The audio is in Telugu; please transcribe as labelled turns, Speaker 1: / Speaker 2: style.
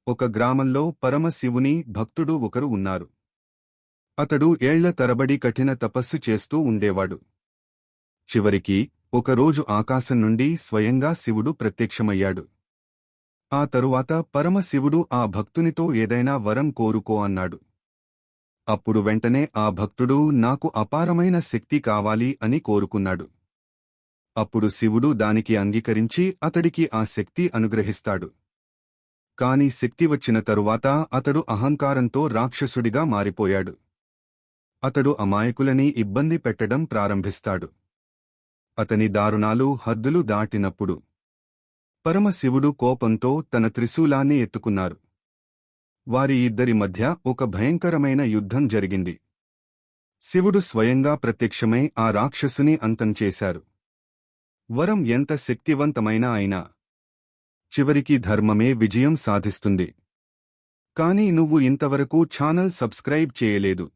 Speaker 1: ఒక గ్రామంలో పరమశివుని భక్తుడు ఒకరు ఉన్నారు. అతడు ఏళ్ల తరబడి కఠిన తపస్సు చేస్తూ ఉండేవాడు. చివరికి ఒకరోజు ఆకాశం నుండి స్వయంగా శివుడు ప్రత్యక్షమయ్యాడు. ఆ తరువాత పరమశివుడు ఆ భక్తునితో ఏదైనా వరం కోరుకో అన్నాడు. అప్పుడు వెంటనే ఆ భక్తుడు నాకు అపారమైన శక్తి కావాలి అని కోరుకున్నాడు. అప్పుడు శివుడు దానికి అంగీకరించి అతడికి ఆ శక్తి అనుగ్రహిస్తాడు. కాని శక్తి వచ్చిన తరువాత అతడు అహంకారంతో రాక్షసుడిగా మారిపోయాడు. అతడు అమాయకులని ఇబ్బంది పెట్టడం ప్రారంభిస్తాడు. అతని దారుణాలు హద్దులు దాటినప్పుడు పరమశివుడు కోపంతో తన త్రిశూలాన్ని ఎత్తుకున్నారు. వారి ఇద్దరి మధ్య ఒక భయంకరమైన యుద్ధం జరిగింది. శివుడు స్వయంగా ప్రత్యక్షమై ఆ రాక్షసుని అంతం చేశారు. వరం ఎంత శక్తివంతమైనా అయినా చివరికి ధర్మమే విజయం సాధిస్తుంది. కానీ నువ్వు ఇంతవరకు ఛానల్ సబ్స్క్రైబ్ చేయలేదు.